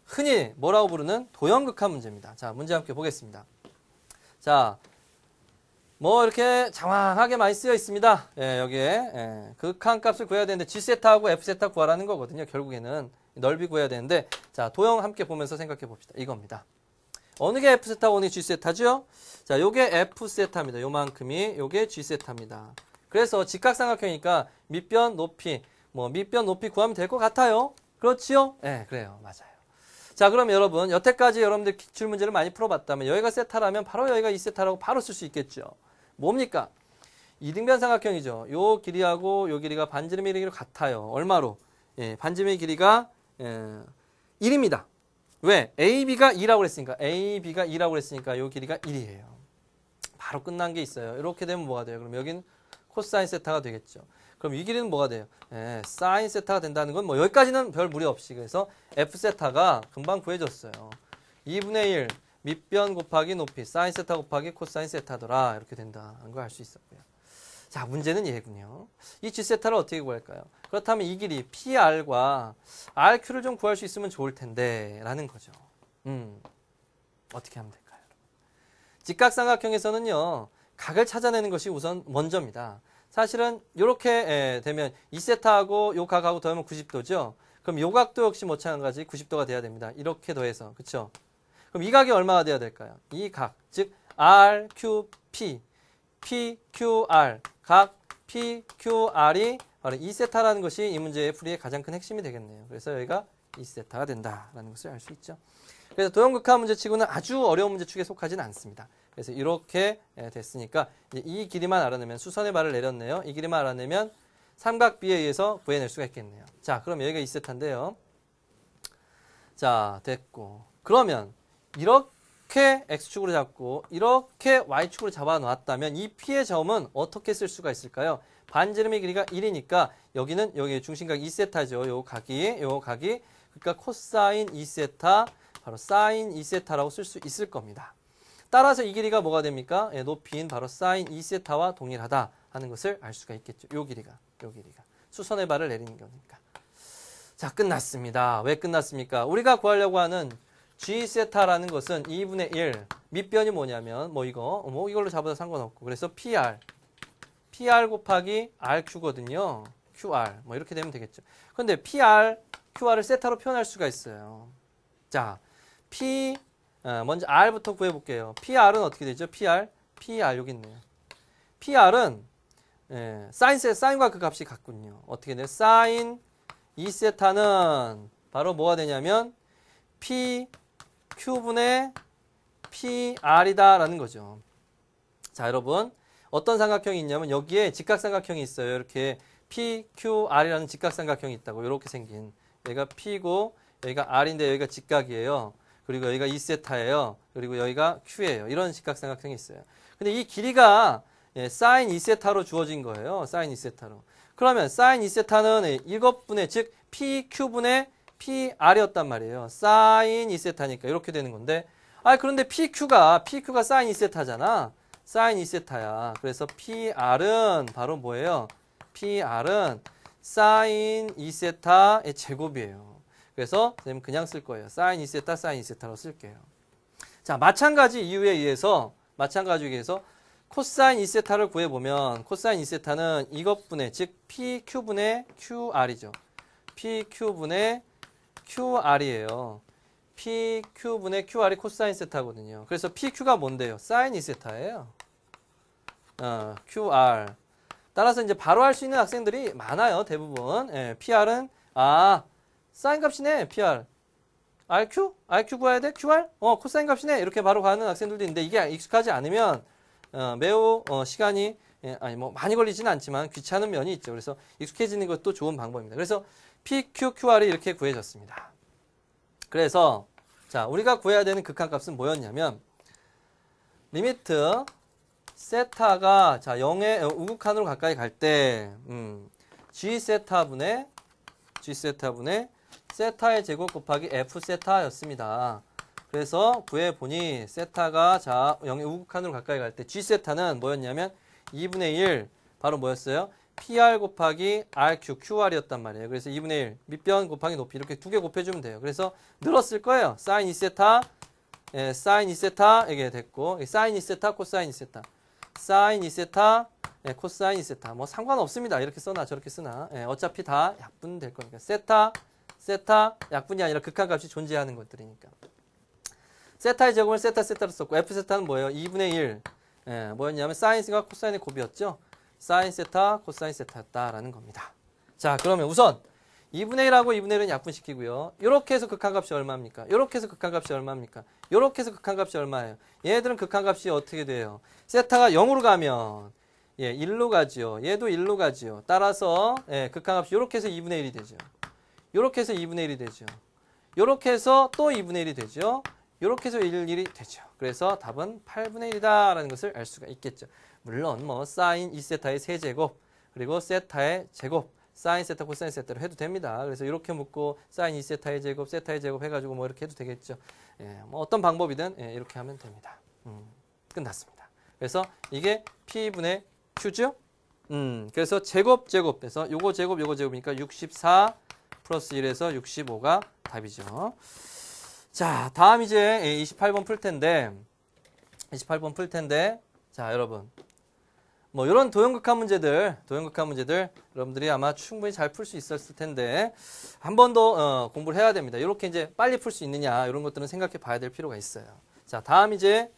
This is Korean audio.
흔히 뭐라고 부르는 도형극한 문제입니다. 자, 문제 함께 보겠습니다. 자, 뭐 이렇게 장황하게 많이 쓰여 있습니다. 예, 여기에 극한 값을 구해야 되는데 G세타하고 F세타 구하라는 거거든요. 결국에는 넓이 구해야 되는데, 자, 도형 함께 보면서 생각해 봅시다. 이겁니다. 어느 게 F세타고 어느 게 G세타죠? 자, 요게 F세타입니다. 요만큼이 요게 G세타입니다. 그래서 직각삼각형이니까 밑변 높이, 뭐 밑변 높이 구하면 될 것 같아요. 그렇지요? 네, 그래요. 맞아요. 자, 그럼 여러분, 여태까지 여러분들 기출문제를 많이 풀어봤다면 여기가 세타라면 바로 여기가 2세타라고 바로 쓸 수 있겠죠. 뭡니까? 이등변 삼각형이죠. 요 길이하고 요 길이가 반지름의 길이로 같아요. 얼마로? 예, 반지름의 길이가 1입니다. 왜? AB가 2라고 그랬으니까 AB가 2라고 그랬으니까 요 길이가 1이에요. 바로 끝난 게 있어요. 이렇게 되면 뭐가 돼요? 그럼 여긴 코사인 세타가 되겠죠. 그럼 이 길이는 뭐가 돼요? 예, 사인 세타가 된다는 건 뭐 여기까지는 별 무리 없이. 그래서 F세타가 금방 구해졌어요. 2분의 1 밑변 곱하기 높이 사인 세타 곱하기 코사인 세타더라. 이렇게 된다는 걸 알 수 있었고요. 자, 문제는 얘군요. 이 G세타를 어떻게 구할까요? 그렇다면 이 길이 PR과 RQ를 좀 구할 수 있으면 좋을 텐데 라는 거죠. 어떻게 하면 될까요? 직각삼각형에서는요, 각을 찾아내는 것이 우선 먼저입니다. 사실은 이렇게 되면 2세타하고 요 각하고 더하면 90도죠. 그럼 요 각도 역시 마찬가지 90도가 돼야 됩니다. 이렇게 더해서. 그쵸? 그럼 이 각이 얼마가 돼야 될까요? 이 각, 즉 RQP, PQR, 각 PQR이 바로 2세타라는 것이 이 문제의 풀이의 가장 큰 핵심이 되겠네요. 그래서 여기가 2세타가 된다라는 것을 알 수 있죠. 그래서 도형극한 문제치고는 아주 어려운 문제축에 속하지는 않습니다. 그래서 이렇게 됐으니까 이제 이 길이만 알아내면, 수선의 발을 내렸네요. 이 길이만 알아내면 삼각 B에 의해서 구해낼 수가 있겠네요. 자, 그럼 여기가 2세타인데요. 자, 됐고. 그러면 이렇게 X축으로 잡고 이렇게 Y축으로 잡아 놨다면 이 P의 점은 어떻게 쓸 수가 있을까요? 반지름의 길이가 1이니까 여기는 여기 중심각 2세타죠. 요 각이 그러니까 코사인 2세타, 바로 사인 2세타라고 쓸 수 있을 겁니다. 따라서 이 길이가 뭐가 됩니까? 예, 높이인 바로 사인 2세타와 동일하다 하는 것을 알 수가 있겠죠. 요 길이가. 수선의 발을 내리는 거니까. 자, 끝났습니다. 왜 끝났습니까? 우리가 구하려고 하는 G세타라는 것은 2분의 1. 밑변이 뭐냐면, 이걸로 잡아도 상관없고. 그래서 PR 곱하기 RQ거든요. QR. 뭐 이렇게 되면 되겠죠. 근데 PR, QR을 세타로 표현할 수가 있어요. 자, 먼저 R부터 구해볼게요. PR은 어떻게 되죠? PR 여기 있네요. PR은 사인과 그 값이 같군요. 어떻게 돼요? 사인 2세타는 바로 뭐가 되냐면 PQ분의 PR이다 라는 거죠. 자, 여러분, 어떤 삼각형이 있냐면 여기에 직각삼각형이 있어요. 이렇게 PQR이라는 직각삼각형이 있다고. 이렇게 생긴. 여기가 P고 여기가 R인데 여기가 직각이에요. 그리고 여기가 2세타예요. 그리고 여기가 Q예요. 이런 직각삼각형이 있어요. 근데 이 길이가 사인 2세타로 주어진 거예요. 사인 2세타로. 그러면 사인 2세타는 이것분의, 즉 PQ분의 PR이었단 말이에요. 사인 2세타니까 이렇게 되는 건데, 그런데 PQ가 사인 2세타잖아. 사인 2세타야. 그래서 PR은 바로 뭐예요? PR은 사인 2세타의 제곱이에요. 그래서 선생님 그냥 쓸 거예요. 사인 2세타, 사인 2세타로 쓸게요. 자, 마찬가지 이유에 의해서 코사인 2세타를 구해보면 코사인 2세타는 이것분의, 즉 PQ분의 QR이죠. PQ분의 QR이에요. PQ분의 QR이 코사인 세타거든요. 그래서 PQ가 뭔데요? 사인 2세타예요. QR. 따라서 이제 바로 할 수 있는 학생들이 많아요. 대부분. PR은 사인 값이네. PR. RQ? RQ 구해야 돼? QR? 코사인 값이네. 이렇게 바로 가는 학생들도 있는데 이게 익숙하지 않으면 매우 시간이 많이 걸리지는 않지만 귀찮은 면이 있죠. 그래서 익숙해지는 것도 좋은 방법입니다. 그래서 PQ, QR이 이렇게 구해졌습니다. 그래서 자, 우리가 구해야 되는 극한값은 뭐였냐면 리미트 세타가 자 0의 우극한으로 가까이 갈 때 G세타분의 세타의 제곱 곱하기 F세타였습니다. 그래서 구해보니 세타가 자 0의 우극한으로 가까이 갈 때 G세타는 뭐였냐면 2분의 1 바로 뭐였어요? PR 곱하기 RQ, QR이었단 말이에요. 그래서 2분의 1, 밑변 곱하기 높이 이렇게 두 개 곱해주면 돼요. 그래서 늘었을 거예요. 사인 2세타, 사인 2세타 이게 됐고 사인 2세타, 코사인 2세타, 사인 2세타, 코사인 2세타 뭐 상관없습니다. 이렇게 써나 저렇게 쓰나 어차피 다 약분 될 거니까 세타, 세타 약분이 아니라 극한값이 존재하는 것들이니까 세타의 제곱을 세타, 세타로 썼고 F세타는 뭐예요? 2분의 1 뭐였냐면 사인과 코사인의 곱이었죠. 사인 세타, 코사인 세타였다라는 겁니다. 자, 그러면 우선 2분의 1하고 2분의 1은 약분시키고요. 이렇게 해서 극한값이 얼마입니까? 이렇게 해서 극한값이 얼마입니까? 이렇게 해서 극한값이 얼마예요? 얘들은 극한값이 어떻게 돼요? 세타가 0으로 가면 1로 가지요. 얘도 1로 가지요. 따라서 극한값이 이렇게 해서 2분의 1이 되죠. 이렇게 해서 2분의 1이 되죠. 이렇게 해서 또 2분의 1이 되죠. 이렇게 해서 1이 되죠. 그래서 답은 8분의 1이다라는 것을 알 수가 있겠죠. 물론 뭐 사인 2세타의 세제곱 그리고 세타의 제곱 사인 세타 코사인 세타로 해도 됩니다. 그래서 이렇게 묶고 사인 2세타의 제곱 세타의 제곱 해가지고 뭐 이렇게 해도 되겠죠. 뭐 어떤 방법이든 이렇게 하면 됩니다. 끝났습니다. 그래서 이게 P분의 Q죠. 그래서 제곱 제곱해서 요거 제곱이니까 64 플러스 1에서 65가 답이죠. 자, 다음 이제 28번 풀 텐데 자, 여러분 뭐 이런 도형극한 문제들 여러분들이 아마 충분히 잘 풀 수 있었을 텐데 한 번 더 공부를 해야 됩니다. 이렇게 이제 빨리 풀 수 있느냐 이런 것들은 생각해 봐야 될 필요가 있어요. 자, 다음 이제